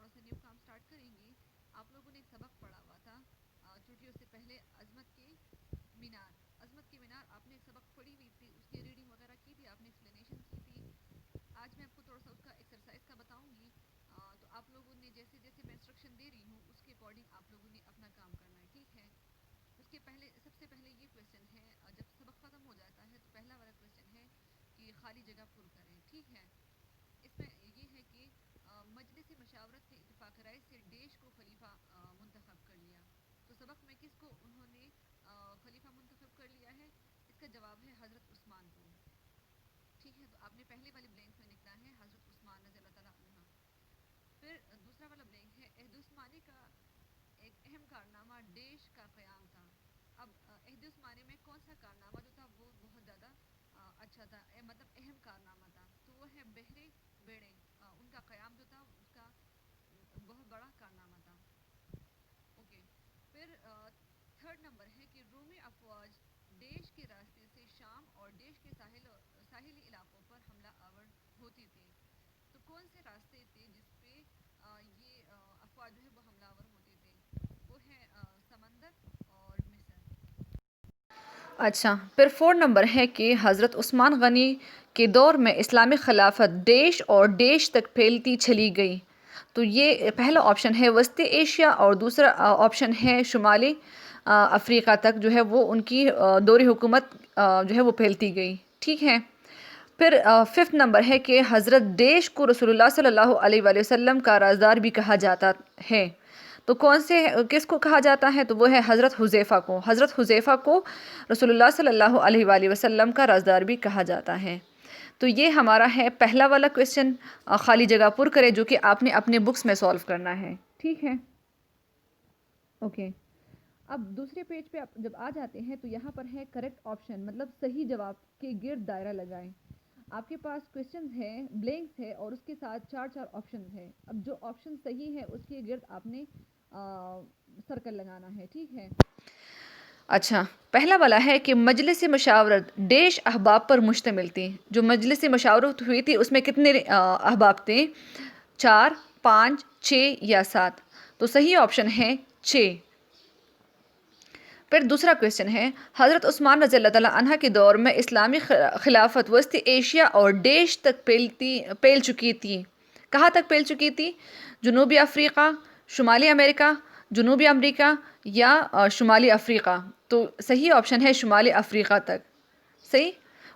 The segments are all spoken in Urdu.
تھوڑا سا نیو کام سٹارٹ کریں گے. آپ لوگوں نے ایک سبق پڑھا ہوا تھا چھٹیوں سے پہلے، مینار عظمت کے مینار آپ نے ایک سبق پڑھی ہوئی تھی، اس کی ریڈنگ وغیرہ کی تھی، آپ نے ایکسپلینیشن کی تھی. آج میں آپ کو تھوڑا سا اس کا ایکسرسائز کا بتاؤں گی. تو آپ لوگوں نے جیسے جیسے میں انسٹرکشن دے رہی ہوں اس کے اکارڈنگ آپ لوگوں نے اپنا کام کرنا ہے، ٹھیک ہے. اس کے پہلے سب سے پہلے یہ کویشچن ہے، جب سبق ختم ہو جاتا ہے تو پہلا والا کویشچن ہے کہ خالی جگہ پر کریں، ٹھیک ہے. اس میں یہ ہے کہ مجلس مشاورت نے اتفاق رائے سے ڈیش کو خلیفہ منتخب کر لیا. تو سبق میں کس کو انہوں نے خلیفہ منتخب کر لیا ہے؟ اس کا جواب ہے حضرت عثمان کو، ٹھیک ہے. تو آپ نے پہلے والے بلینک میں لکھنا ہے حضرت عثمان رضی اللہ تعالیٰ عنہ. پھر دوسرا والا بلینک ہے عہد عثمانی کا ایک اہم کارنامہ ڈیش کا قیام تھا. اب عہد عثمانی میں کون سا کارنامہ جو تھا وہ بہت زیادہ اچھا تھا، مطلب اہم کارنامہ تھا، تو وہ ہے بحر بیڑے. ان کا قیام جو تھا اس کا بہت بڑا کارنامہ تھا. اوکے. پھر تھرڈ نمبر ہے کہ رومی افواج دیش کے راستے سے شام اور دیش کے ساحلی علاقوں پر حملہ آور ہوتی تھی. تو کون سے راستے تھے جس پہ یہ افواج جو ہے وہ حملہ آور ہوتے تھے؟ وہ ہے سمندر اور مصر. اچھا، پھر 4 نمبر ہے کہ حضرت عثمان غنی کے دور میں اسلامی خلافت دیش اور دیش تک پھیلتی چلی گئی. تو یہ پہلا آپشن ہے وسطی ایشیا اور دوسرا آپشن ہے شمالی افریقہ تک جو ہے وہ ان کی دور حکومت جو ہے وہ پھیلتی گئی، ٹھیک ہے. پھر 5 نمبر ہے کہ حضرت دیش کو رسول اللہ صلی اللہ علیہ وآلہ وسلم کا رازدار بھی کہا جاتا ہے. تو کس کو کہا جاتا ہے؟ تو وہ ہے حضرت حذیفہ کو. حضرت حذیفہ کو رسول اللہ صلی اللہ علیہ وآلہ وسلم کا رازدار بھی کہا جاتا ہے. تو یہ ہمارا ہے پہلا والا کویشچن، خالی جگہ پر کرے، جو کہ آپ نے اپنے بکس میں سولو کرنا ہے، ٹھیک ہے. اوکے. اب دوسرے پیج پہ آپ جب آ جاتے ہیں تو یہاں پر ہے کریکٹ آپشن، مطلب صحیح جواب کے گرد دائرہ لگائیں. آپ کے پاس کویشچنز ہیں، بلینکس ہے اور اس کے ساتھ 4 آپشنز ہیں. اب جو آپشن صحیح ہے اس کے گرد آپ نے سرکل لگانا ہے، ٹھیک ہے. اچھا، پہلا والا ہے کہ مجلس مشاورت ڈیش احباب پر مشتمل تھی. جو مجلس مشاورت ہوئی تھی اس میں کتنے احباب تھے؟ 4، 5، 6 یا 7. تو صحیح آپشن ہے 6. پھر دوسرا کویشچن ہے حضرت عثمان رضی اللہ تعالیٰ عنہ کے دور میں اسلامی خلافت وسطی ایشیا اور دیش تک پھیل چکی تھی. کہاں تک پھیل چکی تھی؟ جنوبی افریقہ، شمالی امریکہ، جنوبی امریکہ یا شمالی افریقہ. تو صحیح آپشن ہے شمالی افریقہ تک. صحیح،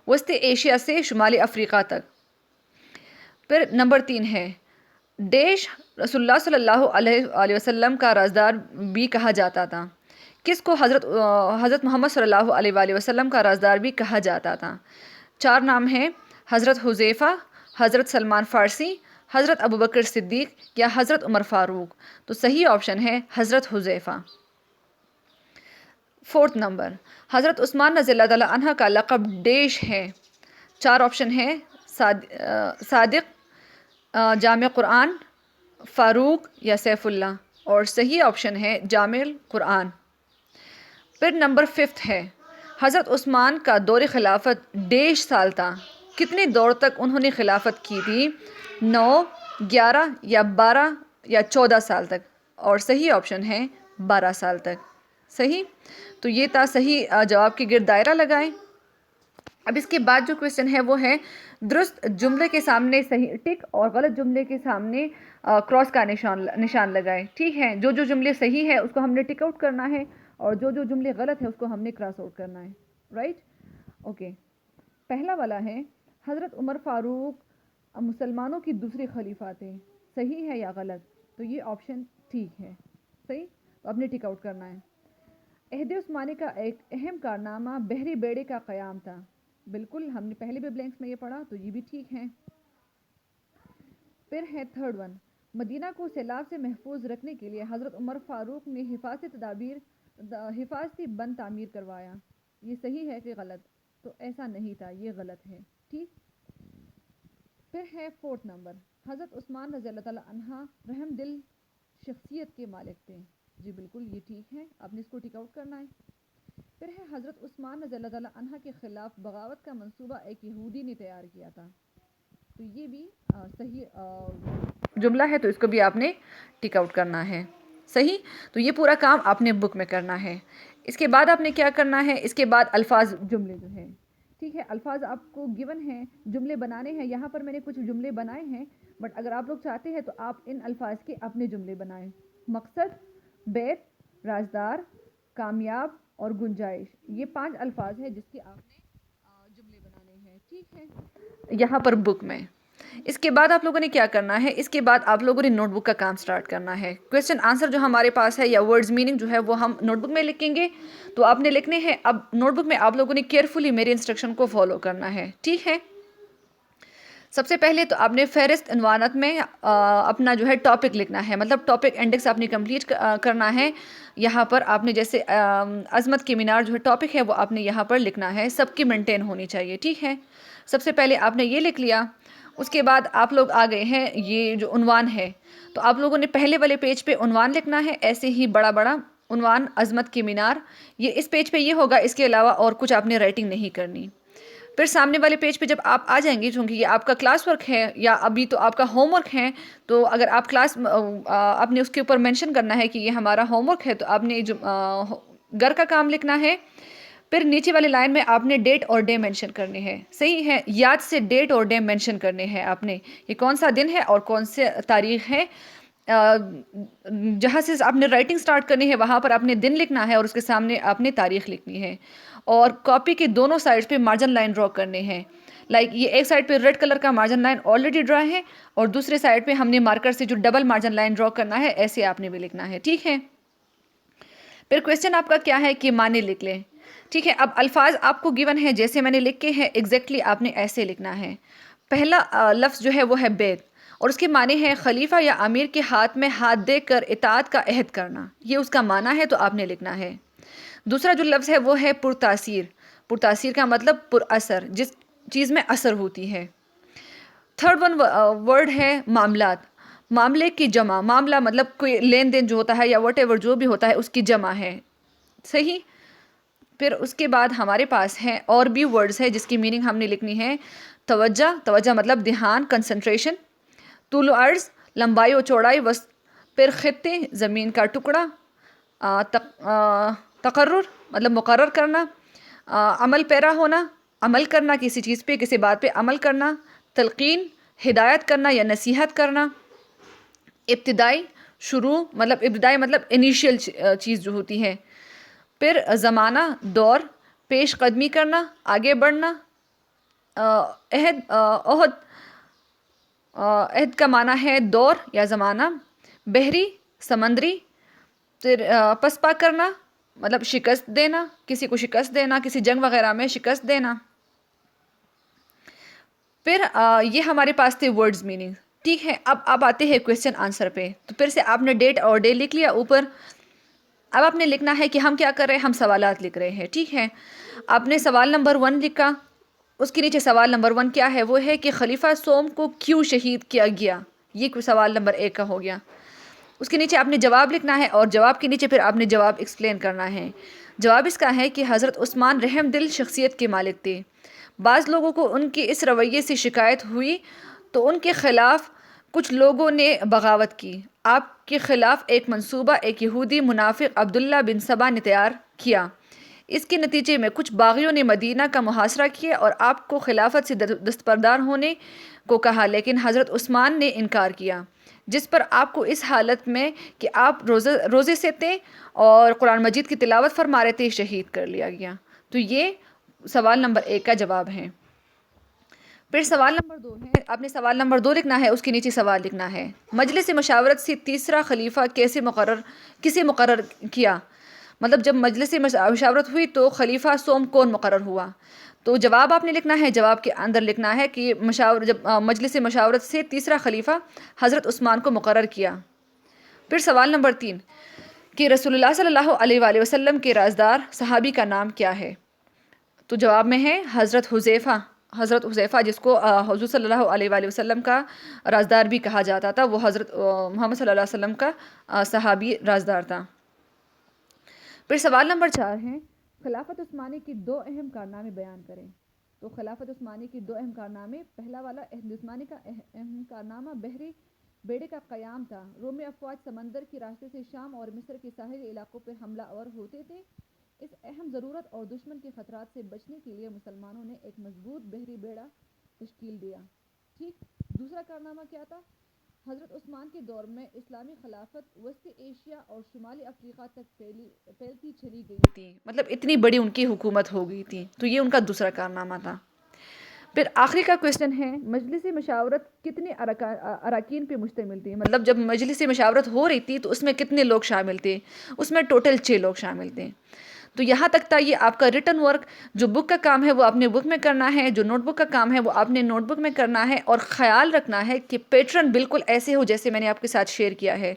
وسطی ایشیا سے شمالی افریقہ تک. پھر نمبر 3 ہے دیش رسول اللہ صلی اللہ علیہ وسلم کا رازدار بھی کہا جاتا تھا. کس کو حضرت محمد صلی اللہ علیہ وآلہ وسلم کا رازدار بھی کہا جاتا تھا؟ 4 نام ہیں حضرت حذیفہ، حضرت سلمان فارسی، حضرت ابوبکر صدیق یا حضرت عمر فاروق. تو صحیح آپشن ہے حضرت حذیفہ. 4 نمبر حضرت عثمان رضی اللہ تعالیٰ عنہ کا لقب ڈیش ہے. 4 آپشن ہے صادق، جامع قرآن، فاروق یا سیف اللہ. اور صحیح آپشن ہے جامع قرآن. پھر نمبر 5 ہے حضرت عثمان کا دور خلافت ڈیش سال تھا. کتنے دور تک انہوں نے خلافت کی تھی؟ 9، 11 یا 12 یا 14 سال تک. اور صحیح آپشن ہے 12 سال تک. صحیح. تو یہ تھا صحیح جواب کے گرد دائرہ لگائیں. اب اس کے بعد جو کویشچن ہے وہ ہے درست جملے کے سامنے صحیح ٹک اور غلط جملے کے سامنے کراس کا نشان لگائے، ٹھیک ہے. جو جملے صحیح ہے اس کو ہم نے ٹک آؤٹ کرنا ہے اور جو جملے غلط ہے اس کو ہم نے کراس آؤٹ کرنا ہے، رائٹ. اوکے. پہلا والا ہے حضرت عمر فاروق مسلمانوں کی دوسری خلیفہ تھے. صحیح ہے یا غلط؟ تو یہ آپشن ٹھیک ہے، صحیح. تو آپ نے ٹک آؤٹ کرنا ہے. عہد عثمانی کا ایک اہم کارنامہ بحری بیڑے کا قیام تھا. بالکل، ہم نے پہلے بھی بلینکس میں یہ پڑھا تو یہ بھی ٹھیک ہے. پھر ہے تھرڈ ون، مدینہ کو سیلاب سے محفوظ رکھنے کے لیے حضرت عمر فاروق نے حفاظتی بند تعمیر کروایا. یہ صحیح ہے کہ غلط؟ تو ایسا نہیں تھا، یہ غلط ہے، ٹھیک. پھر ہے 4 نمبر حضرت عثمان رضی اللہ تعالیٰ عنہ رحم دل شخصیت کے مالک تھے. جی بالکل یہ ٹھیک ہے، آپ نے اس کو ٹک آؤٹ کرنا ہے. پھر ہے حضرت عثمان رضی اللہ تعالیٰ عنہ کے خلاف بغاوت کا منصوبہ ایک یہودی نے تیار کیا تھا. تو یہ بھی صحیح جملہ ہے تو اس کو بھی آپ نے ٹک آؤٹ کرنا ہے. صحیح. تو یہ پورا کام آپ نے بک میں کرنا ہے. اس کے بعد آپ نے کیا کرنا ہے، اس کے بعد الفاظ جملے جو ہیں، ٹھیک ہے، الفاظ آپ کو گیون ہیں، جملے بنانے ہیں. یہاں پر میں نے کچھ جملے بنائے ہیں، بٹ اگر آپ لوگ چاہتے ہیں تو آپ ان الفاظ کے اپنے جملے بنائیں. مقصد، بیت، رازدار، کامیاب اور گنجائش، یہ 5 الفاظ ہیں جس کے آپ نے جملے بنانے ہیں. ٹھیک ہے، یہاں پر بک میں. اس کے بعد آپ لوگوں نے کیا کرنا ہے، اس کے بعد آپ لوگوں نے نوٹ بک کا کام سٹارٹ کرنا ہے. کویسچن آنسر جو ہمارے پاس ہے یا ورڈز میننگ جو ہے وہ ہم نوٹ بک میں لکھیں گے. تو آپ نے لکھنے ہیں. اب نوٹ بک میں آپ لوگوں نے کیئرفلی میرے انسٹرکشن کو فالو کرنا ہے. ٹھیک ہے. سب سے پہلے تو آپ نے فہرست عنوانات میں اپنا جو ہے ٹاپک لکھنا ہے، مطلب ٹاپک انڈیکس آپ نے کمپلیٹ کرنا ہے. یہاں پر آپ نے جیسے عظمت کی مینار جو ہے ٹاپک ہے وہ آپ نے یہاں پر لکھنا ہے، سب کی مینٹین ہونی چاہیے. ٹھیک ہے. سب سے پہلے آپ نے یہ لکھ لیا. اس کے بعد آپ لوگ آ گئے ہیں یہ جو عنوان ہے، تو آپ لوگوں نے پہلے والے پیج پہ عنوان لکھنا ہے، ایسے ہی بڑا بڑا عنوان عظمت کی مینار. یہ اس پیج پہ یہ ہوگا، اس کے علاوہ اور کچھ آپ نے رائٹنگ نہیں کرنی. پھر سامنے والے پیج پہ جب آپ آ جائیں گے، چونکہ یہ آپ کا کلاس ورک ہے یا ابھی تو آپ کا ہوم ورک ہے، تو اگر آپ آپ نے اس کے اوپر مینشن کرنا ہے کہ یہ ہمارا ہوم ورک ہے، تو آپ نے جو گھر کا کام لکھنا ہے. پھر نیچے والی لائن میں آپ نے ڈیٹ اور ڈے مینشن کرنے ہیں. صحیح ہے، یاد سے ڈیٹ اور ڈے مینشن کرنے ہیں آپ نے. یہ کون سا دن ہے اور کون سے تاریخ ہے. جہاں سے آپ نے رائٹنگ سٹارٹ کرنی ہے وہاں پر آپ نے دن لکھنا ہے اور اس کے سامنے آپ نے تاریخ لکھنی ہے. اور کاپی کے دونوں سائڈز پہ مارجن لائن ڈرا کرنے ہیں. لائک یہ ایک سائڈ پہ ریڈ کلر کا مارجن لائن آلریڈی ڈرا ہے، اور دوسرے سائڈ پہ ہم نے مارکر سے جو ڈبل مارجن لائن ڈرا کرنا ہے، ایسے آپ نے بھی لکھنا ہے. ٹھیک ہے. پھر کویسچن آپ کا کیا ہے کہ معنی لکھ لیں. ٹھیک ہے. اب الفاظ آپ کو گیون ہے، جیسے میں نے لکھے ہیں ایگزیکٹلی آپ نے ایسے لکھنا ہے. پہلا لفظ جو ہے وہ ہے بیت، اور اس کے معنی ہے خلیفہ یا امیر کے ہاتھ میں ہاتھ دے کر اطاعت کا عہد کرنا. یہ اس کا معنی ہے، تو آپ نے لکھنا ہے. دوسرا جو لفظ ہے وہ ہے پرتاثیر. پرتاثیر کا مطلب پر اثر، جس چیز میں اثر ہوتی ہے. تھرڈ ورڈ ہے معاملات. معاملے کی جمع، معاملہ مطلب کوئی لین دین جو ہوتا ہے یا واٹ ایور جو بھی ہوتا ہے اس کی جمع ہے. صحیح. پھر اس کے بعد ہمارے پاس ہے اور بھی ورڈز ہے جس کی میننگ ہم نے لکھنی ہے. توجہ، توجہ مطلب دھیان، کنسنٹریشن. طول و عرض، لمبائی و چوڑائی، وسط. پھر خطے، زمین کا ٹکڑا. تقرر مطلب مقرر کرنا. عمل پیرا ہونا، عمل کرنا کسی چیز پہ، کسی بات پہ عمل کرنا. تلقین، ہدایت کرنا یا نصیحت کرنا. ابتدائی، شروع مطلب ابتدائی مطلب انیشیل چیز جو ہوتی ہے. پھر زمانہ، دور. پیش قدمی کرنا، آگے بڑھنا. عہد کا معنی ہے دور یا زمانہ. بحری، سمندری. پھر پسپا کرنا مطلب شکست دینا، کسی کو شکست دینا، کسی جنگ وغیرہ میں شکست دینا. پھر یہ ہمارے پاس تھے ورڈز میننگ. ٹھیک ہے. اب آتے ہیں کویسچن آنسر پہ. تو پھر سے آپ نے ڈیٹ اور ڈے لکھ لیا اوپر. اب آپ نے لکھنا ہے کہ ہم کیا کر رہے ہیں، ہم سوالات لکھ رہے ہیں. ٹھیک ہے. آپ نے سوال نمبر 1 لکھا. اس کے نیچے سوال نمبر 1 کیا ہے، وہ ہے کہ خلیفہ سوم کو کیوں شہید کیا گیا. یہ سوال نمبر 1 کا ہو گیا. اس کے نیچے آپ نے جواب لکھنا ہے، اور جواب کے نیچے پھر آپ نے جواب ایکسپلین کرنا ہے. جواب اس کا ہے کہ حضرت عثمان رحم دل شخصیت کے مالک تھے. بعض لوگوں کو ان کے اس رویے سے شکایت ہوئی تو ان کے خلاف کچھ لوگوں نے بغاوت کی. آپ کے خلاف ایک منصوبہ ایک یہودی منافق عبداللہ بن سبا نے تیار کیا. اس کے نتیجے میں کچھ باغیوں نے مدینہ کا محاصرہ کیا اور آپ کو خلافت سے دستبردار ہونے کو کہا، لیکن حضرت عثمان نے انکار کیا، جس پر آپ کو اس حالت میں کہ آپ روزے سے تھے اور قرآن مجید کی تلاوت فرما رہے تھے شہید کر لیا گیا. تو یہ سوال نمبر 1 کا جواب ہے. پھر سوال نمبر 2 ہے. آپ نے سوال نمبر 2 لکھنا ہے، اس کے نیچے سوال لکھنا ہے. مجلس مشاورت سے تیسرا خلیفہ کسے مقرر کیا. مطلب جب مجلس مشاورت ہوئی تو خلیفہ سوم کون مقرر ہوا. تو جواب آپ نے لکھنا ہے. جواب کے اندر لکھنا ہے کہ جب مجلس مشاورت سے تیسرا خلیفہ حضرت عثمان کو مقرر کیا. پھر سوال نمبر 3 کہ رسول اللہ صلی اللہ علیہ وآلہ وسلم کے رازدار صحابی کا نام کیا ہے. تو جواب میں ہے حضرت حذیفہ جس کو حضور صلی اللہ علیہ وآلہ وسلم کا رازدار بھی کہا جاتا تھا. وہ حضرت محمد صلی اللہ علیہ وسلم کا صحابی رازدار تھا. پھر سوال نمبر 4 ہے خلافت عثمانی کی 2 اہم کارنامے بیان کریں. تو خلافت عثمانی کی 2 اہم کارنامے، پہلا والا عہد عثمانی کا اہم کارنامہ بحری بیڑے کا قیام تھا۔ رومی افواج سمندر کے راستے سے شام اور مصر کے ساحلی علاقوں پر حملہ آور ہوتے تھے۔ اس اہم ضرورت اور دشمن کے خطرات سے بچنے کے لیے مسلمانوں نے ایک مضبوط بحری بیڑا تشکیل دیا۔ ٹھیک، دوسرا کارنامہ کیا تھا؟ حضرت عثمان کے دور میں اسلامی خلافت وسطی ایشیا اور شمالی افریقہ تک پھیلتی چلی گئی تھی، مطلب اتنی بڑی ان کی حکومت ہو گئی تھی، تو یہ ان کا دوسرا کارنامہ تھا۔ پھر آخری کا کویشچن ہے مجلس مشاورت کتنے اراکین پہ مشتمل تھی؟ مطلب جب مجلس مشاورت ہو رہی تھی تو اس میں کتنے لوگ شامل تھے؟ اس میں ٹوٹل 6 لوگ شامل تھے۔ تو یہاں تک تھا یہ آپ کا ریٹن ورک۔ جو بک کا کام ہے وہ اپنے بک میں کرنا ہے، جو نوٹ بک کا کام ہے وہ اپنے نوٹ بک میں کرنا ہے، اور خیال رکھنا ہے کہ پیٹرن بالکل ایسے ہو جیسے میں نے آپ کے ساتھ شیئر کیا ہے۔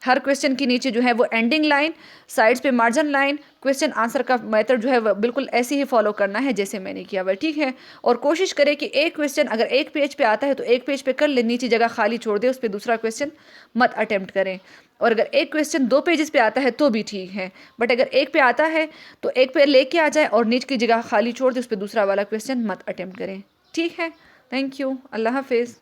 ہر کویشچن کے نیچے جو ہے وہ اینڈنگ لائن، سائڈز پہ مارجن لائن، کویشچن آنسر کا میتھڈ جو ہے وہ بالکل ایسے ہی فالو کرنا ہے جیسے میں نے کیا ہوا ہے، ٹھیک ہے؟ اور کوشش کرے کہ ایک کویشچن اگر ایک پیج پہ آتا ہے تو ایک پیج پہ کر لے، نیچے جگہ خالی چھوڑ دے، اس پہ دوسرا کویشچن مت اٹیمپٹ کریں۔ اور اگر ایک کویشچن 2 پیجز پہ آتا ہے تو بھی ٹھیک ہے، بٹ اگر ایک پہ آتا ہے تو ایک پہ لے کے آ جائے اور نیچے کی جگہ خالی چھوڑ دے، اس پہ دوسرا والا کویشچن مت اٹیمپٹ کریں، ٹھیک ہے؟ تھینک یو، اللہ حافظ۔